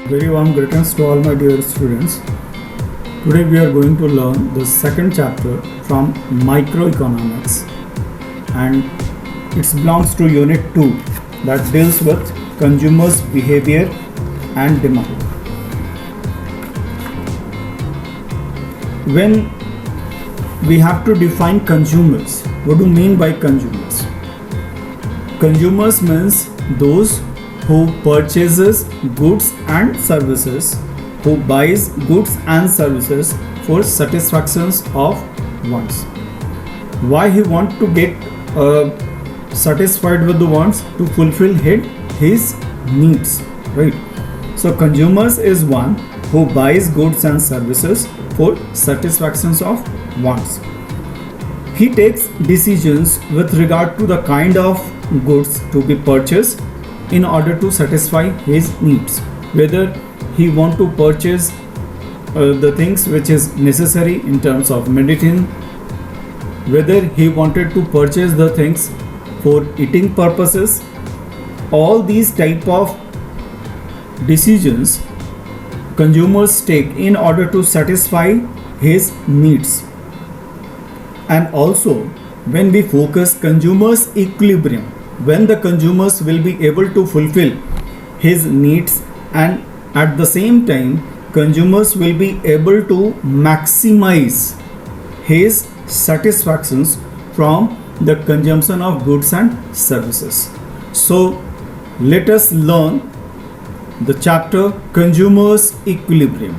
Very warm greetings to all my dear students. Today we are going to learn the second chapter from microeconomics, and it belongs to unit 2 that deals with consumers behavior and demand. When we have to define consumers, what do you mean by consumers? Consumers means those who purchases goods and services, who buys goods and services for satisfactions of wants. Why he want to get satisfied with the wants? To fulfill his needs, right? So consumers is one who buys goods and services for satisfactions of wants. He takes decisions with regard to the kind of goods to be purchased in order to satisfy his needs, whether he want to purchase the things which is necessary in terms of medicine, whether he wanted to purchase the things for eating purposes. All these type of decisions consumers take in order to satisfy his needs. And also, when we focus consumers equilibrium, when the consumers will be able to fulfill his needs, and at the same time consumers will be able to maximize his satisfactions from the consumption of goods and services. So let us learn the chapter consumers equilibrium.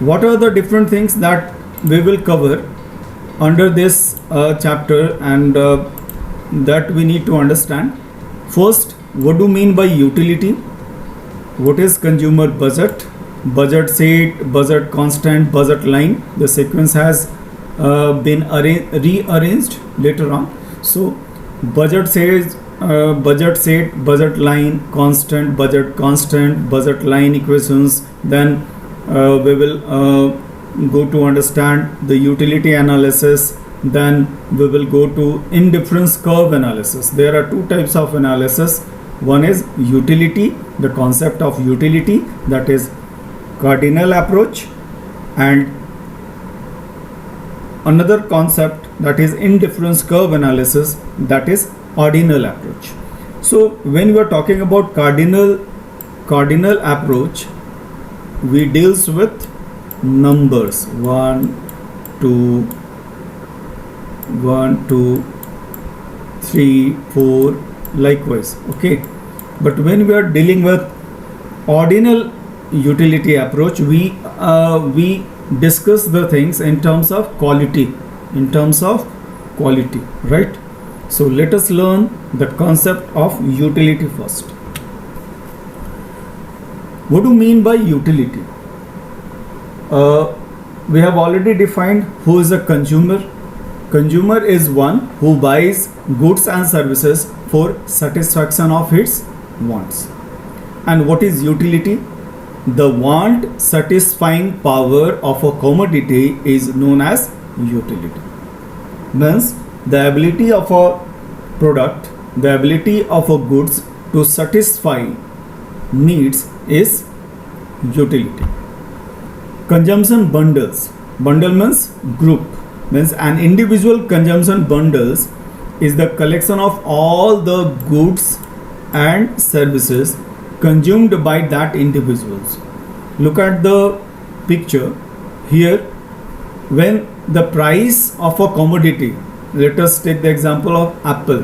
What are the different things that we will cover under this chapter, and that we need to understand? First, what do you mean by utility? What is consumer budget? Budget set, budget constant, budget line. The sequence has been rearranged later on. So budget says budget set, budget line, constant, budget line equations. Then we will go to understand the utility analysis. Then we will go to indifference curve analysis. There are two types of analysis. One is utility, the concept of utility, that is cardinal approach, and another concept, that is indifference curve analysis, that is ordinal approach. So when we are talking about cardinal approach, we deals with numbers 1 2 3 4, likewise, okay. But when we are dealing with ordinal utility approach, we discuss the things in terms of quality, right? So let us learn the concept of utility first. What do you mean by utility? We have already defined who is a consumer. Consumer is one who buys goods and services for satisfaction of its wants. And what is utility? The want satisfying power of a commodity is known as utility. Means the ability of a product, the ability of a goods to satisfy needs is utility. Consumption bundles. Bundle means group. Means an individual consumption bundles is the collection of all the goods and services consumed by that individuals. Look at the picture here. When the price of a commodity, let us take the example of apple.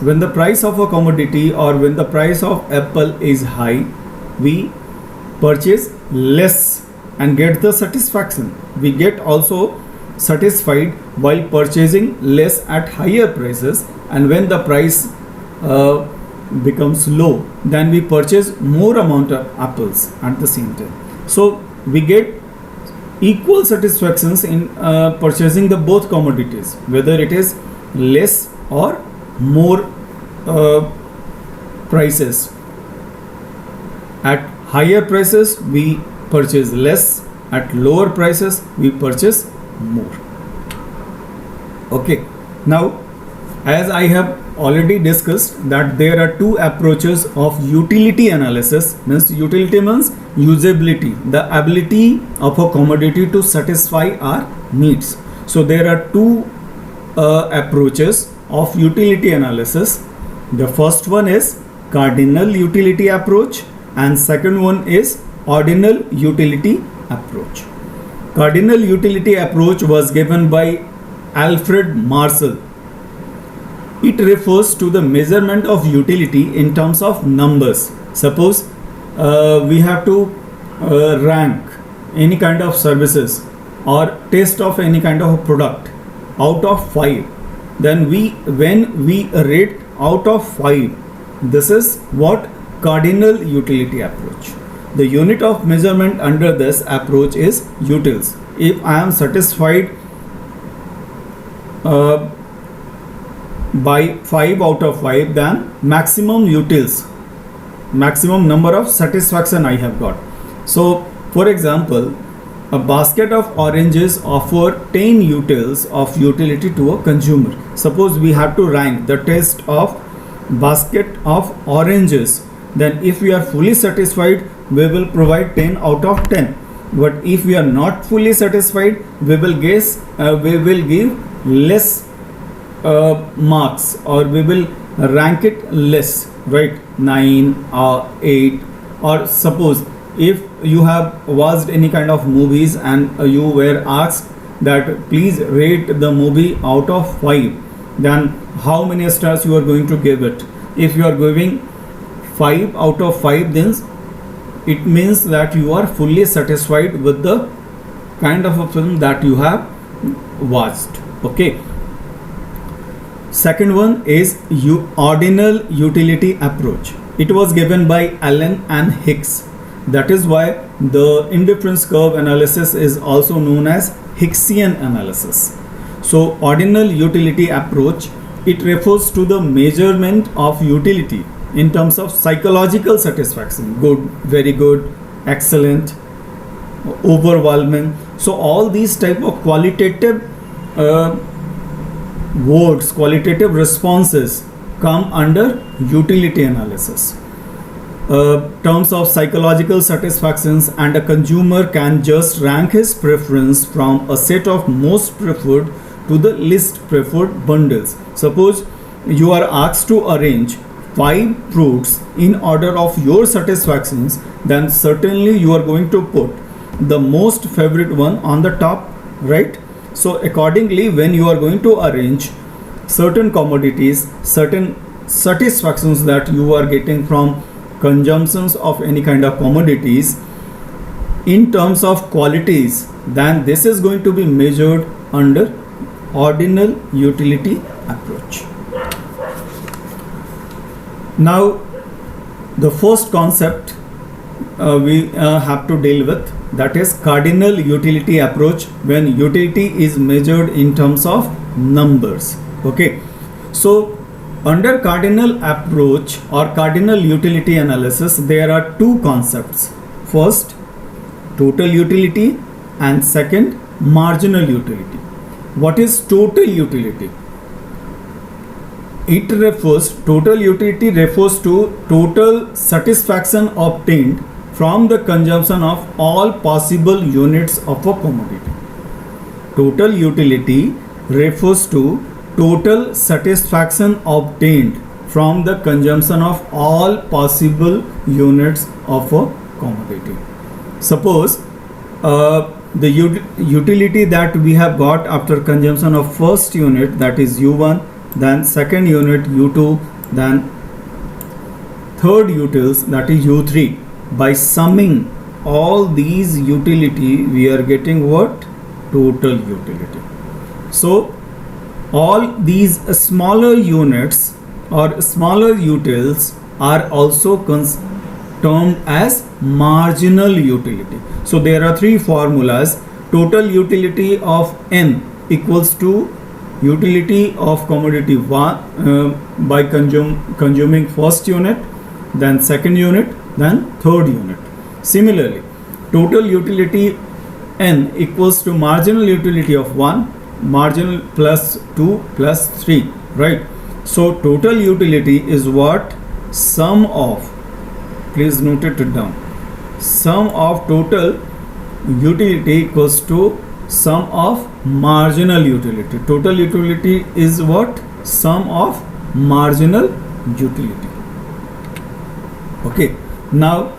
When the price of a commodity or when the price of apple is high, we purchase less and get the satisfaction. We get also satisfied while purchasing less at higher prices, and when the price becomes low, then we purchase more amount of apples at the same time. So we get equal satisfactions in purchasing the both commodities, whether it is less or more prices. At higher prices we purchase less, at lower prices we purchase more. Okay, now As I have already discussed that there are two approaches of utility analysis. Means utility means usability, the ability of a commodity to satisfy our needs. So there are two approaches of utility analysis. The first one is cardinal utility approach and second one is ordinal utility approach. Cardinal utility approach was given by Alfred Marshall. It refers to the measurement of utility in terms of numbers. Suppose we have to rank any kind of services or test of any kind of a product out of 5. Then when we rate out of 5, this is what cardinal utility approach. The unit of measurement under this approach is utils. If I am satisfied by 5 out of 5, then maximum utils, maximum number of satisfaction I have got. So for example, a basket of oranges offer 10 utils of utility to a consumer. Suppose we have to rank the taste of basket of oranges, then if we are fully satisfied, we will provide 10 out of 10. But if we are not fully satisfied, we will give less marks, or we will rank it less, right? 9 or 8. Or suppose if you have watched any kind of movies and you were asked that please rate the movie out of 5, then how many stars you are going to give it? If you are giving 5 out of 5, then it means that you are fully satisfied with the kind of a film that you have watched. Okay. Second one is ordinal utility approach. It was given by Allen and Hicks. That is why the indifference curve analysis is also known as Hicksian analysis. So ordinal utility approach, it refers to the measurement of utility in terms of psychological satisfaction: good, very good, excellent, overwhelming. So all these type of qualitative words, qualitative responses come under utility analysis. Terms of psychological satisfactions, and a consumer can just rank his preference from a set of most preferred to the least preferred bundles. Suppose you are asked to arrange 5 fruits in order of your satisfactions, then certainly you are going to put the most favorite one on the top, right? So accordingly, when you are going to arrange certain commodities, certain satisfactions that you are getting from consumptions of any kind of commodities in terms of qualities, then this is going to be measured under ordinal utility approach. Now the first concept we have to deal with, that is cardinal utility approach, when utility is measured in terms of numbers. Okay, so under cardinal approach or cardinal utility analysis, there are two concepts. First, total utility, and second, marginal utility. What is total utility? Total utility refers to total satisfaction obtained from the consumption of all possible units of a commodity. Total utility refers to total satisfaction obtained from the consumption of all possible units of a commodity. Suppose the utility that we have got after consumption of first unit, that is U1, then second unit U2, then third utils, that is U3. By summing all these utility, we are getting what? Total utility. So all these smaller units or smaller utils are also termed as marginal utility. So there are three formulas. Total utility of N equals to utility of commodity 1 by consuming first unit, then second unit, then third unit. Similarly, total utility N equals to marginal utility of 1, marginal plus 2 plus 3, right? So total utility is what? Sum of, please note it down, sum of total utility equals to sum of marginal utility. Total utility is what? Sum of marginal utility. Okay, now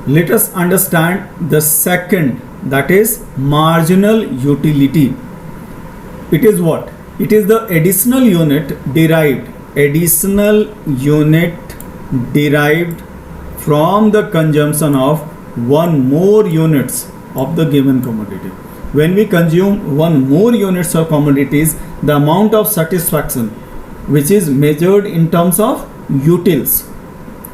let us understand the second, that is marginal utility. It is what? It is the additional unit derived from the consumption of one more units of the given commodity. When we consume one more units of commodities, the amount of satisfaction which is measured in terms of utils.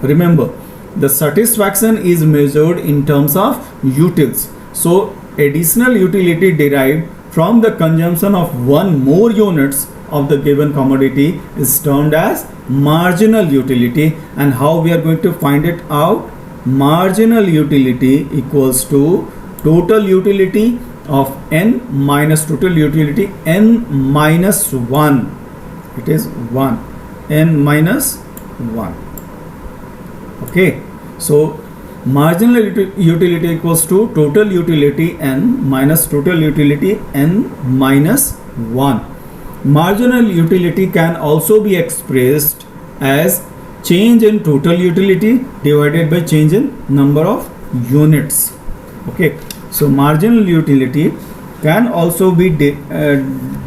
Remember, the satisfaction is measured in terms of utils. So additional utility derived from the consumption of one more units of the given commodity is termed as marginal utility. And how we are going to find it out? Marginal utility equals to total utility of n minus total utility n minus 1. It is 1, n minus 1. Okay, so marginal utility equals to total utility n minus total utility n minus 1. Marginal utility can also be expressed as change in total utility divided by change in number of units. Okay, so marginal utility can also be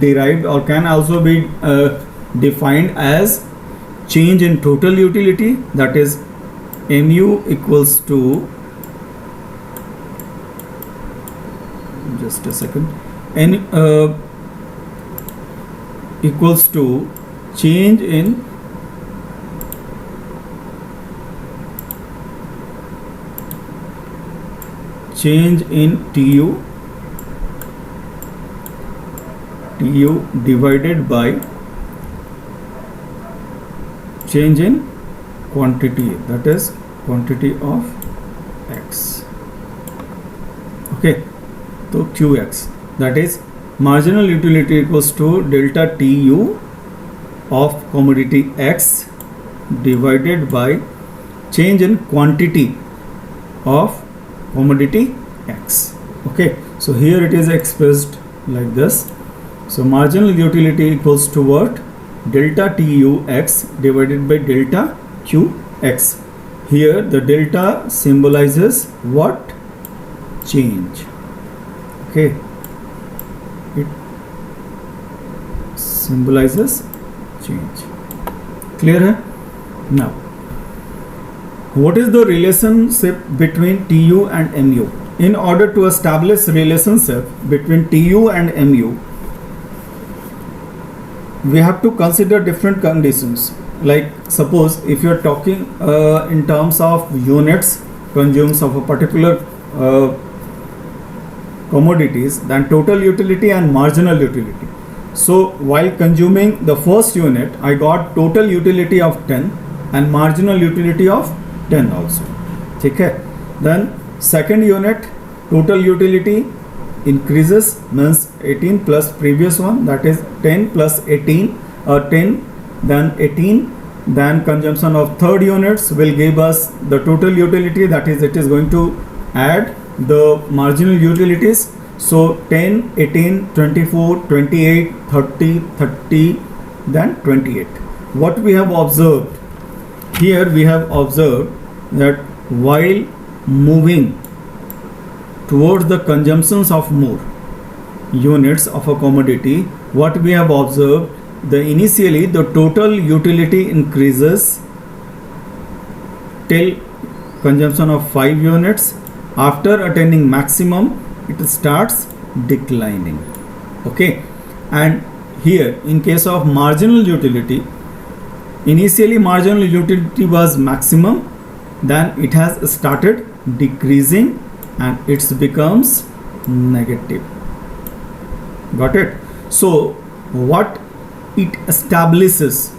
derived or can also be defined as change in total utility, that is mu equals to, just a second, n equals to change in TU divided by change in quantity, that is quantity of x. Okay, so qx, that is marginal utility equals to delta TU of commodity x divided by change in quantity of commodity x. Okay, so here it is expressed like this. So marginal utility equals to what? Delta TU x divided by delta qx. Here the delta symbolizes what? Change. Okay, it symbolizes change. Clear hai? Now, what is the relationship between TU and MU? In order to establish relationship between TU and MU, we have to consider different conditions. Like suppose if you are talking in terms of units consumes of a particular commodities, then total utility and marginal utility. So while consuming the first unit, I got total utility of 10 and marginal utility of 10 also. Okay. Then second unit, total utility increases, means 18 plus previous one, that is 10 plus 18 or 10 then 18, then consumption of third units will give us the total utility, that is it is going to add the marginal utilities. So 10, 18, 24, 28, 30, 30, then 28. What we have observed here, we have observed that while moving towards the consumptions of more units of a commodity, what we have observed, the initially the total utility increases till consumption of 5 units. After attaining maximum, it starts declining. Okay, and here in case of marginal utility, initially marginal utility was maximum, then it has started decreasing and it becomes negative. Got it? So what it establishes,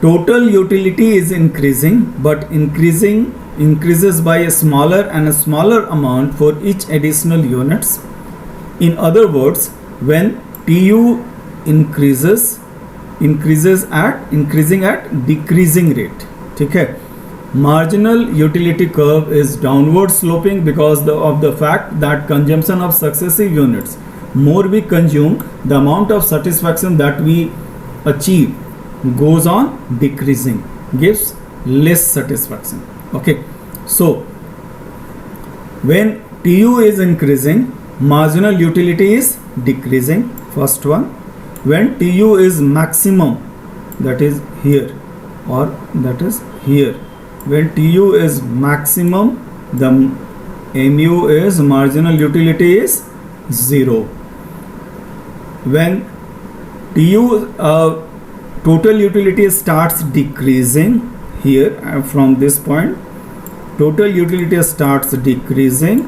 total utility is increasing, but increases by a smaller and a smaller amount for each additional units. In other words, when TU increases, increasing at decreasing rate. ठीक है. Marginal utility curve is downward sloping because of the fact that consumption of successive units, more we consume, the amount of satisfaction that we achieve goes on decreasing, gives less satisfaction. Okay, so when TU is increasing, marginal utility is decreasing. First one. When TU is maximum, that is here or that is here. When TU is maximum, the MU is marginal utility is 0. When TU total utility starts decreasing here from this point, total utility starts decreasing,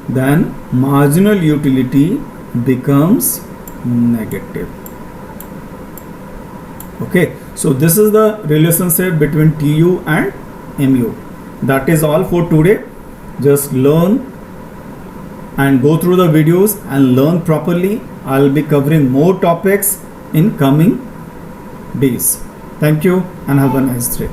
then marginal utility becomes negative. Okay, so this is the relationship between TU and MU. That is all for today. Just learn and go through the videos and learn properly. I'll be covering more topics in coming days. Thank you and have a nice day.